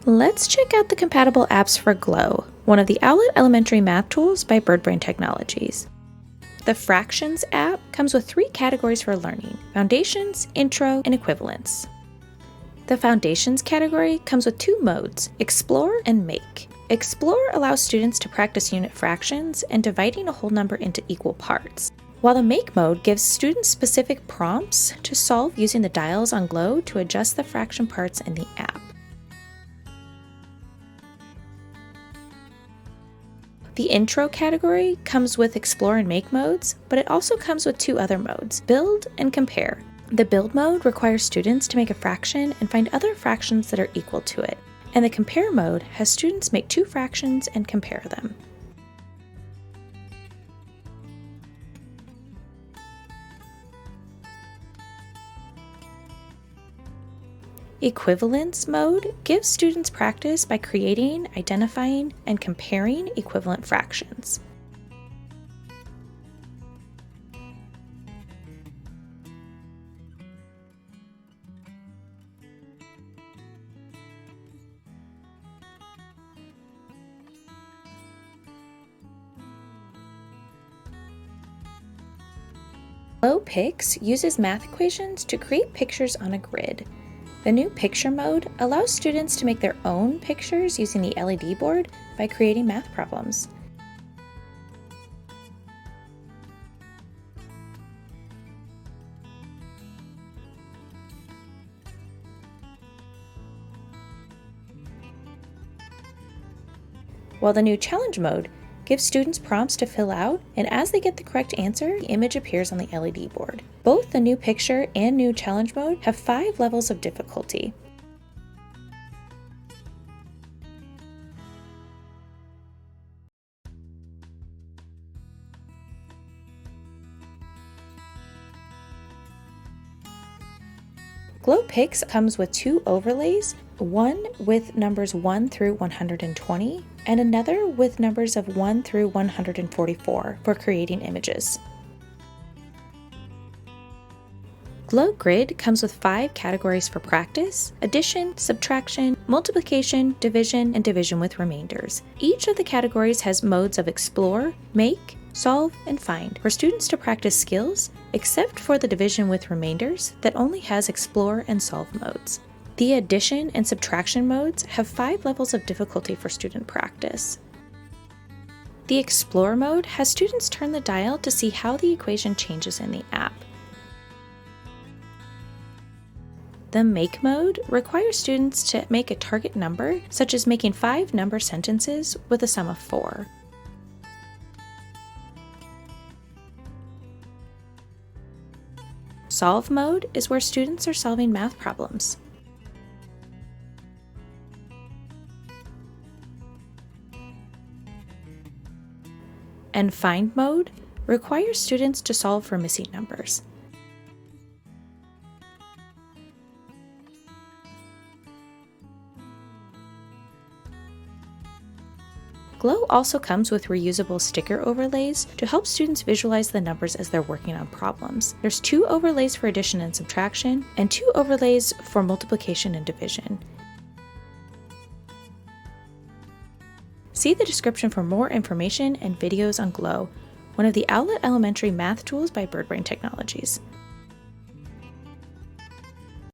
Let's check out the compatible apps for Glow, one of the Owlet Elementary Math Tools by BirdBrain Technologies. The Fractions app comes with 3 categories for learning: Foundations, Intro, and Equivalence. The Foundations category comes with 2 modes, Explore and Make. Explore allows students to practice unit fractions and dividing a whole number into equal parts, while the Make mode gives students specific prompts to solve using the dials on Glow to adjust the fraction parts in the app. The Intro category comes with Explore and Make modes, but it also comes with 2 other modes, Build and Compare. The Build mode requires students to make a fraction and find other fractions that are equal to it, and the Compare mode has students make 2 fractions and compare them. Equivalence mode gives students practice by creating, identifying, and comparing equivalent fractions. GlowPix uses math equations to create pictures on a grid. The new Picture mode allows students to make their own pictures using the LED board by creating math problems. While the new Challenge mode gives students prompts to fill out, and as they get the correct answer, the image appears on the LED board. Both the new Picture and new Challenge mode have 5 levels of difficulty. GlowPix comes with 2 overlays, one with numbers 1 through 120, and another with numbers of 1 through 144 for creating images. GlowGrid comes with 5 categories for practice: addition, subtraction, multiplication, division, and division with remainders. Each of the categories has modes of Explore, Make, Solve, and Find for students to practice skills, except for the division with remainders that only has Explore and Solve modes. The addition and subtraction modes have 5 levels of difficulty for student practice. The Explore mode has students turn the dial to see how the equation changes in the app. The Make mode requires students to make a target number, such as making 5 number sentences with a sum of 4. Solve mode is where students are solving math problems. And Find mode requires students to solve for missing numbers. Glow also comes with reusable sticker overlays to help students visualize the numbers as they're working on problems. There's 2 overlays for addition and subtraction, and 2 overlays for multiplication and division. See the description for more information and videos on Glow, one of the Owlet Elementary Math Tools by BirdBrain Technologies.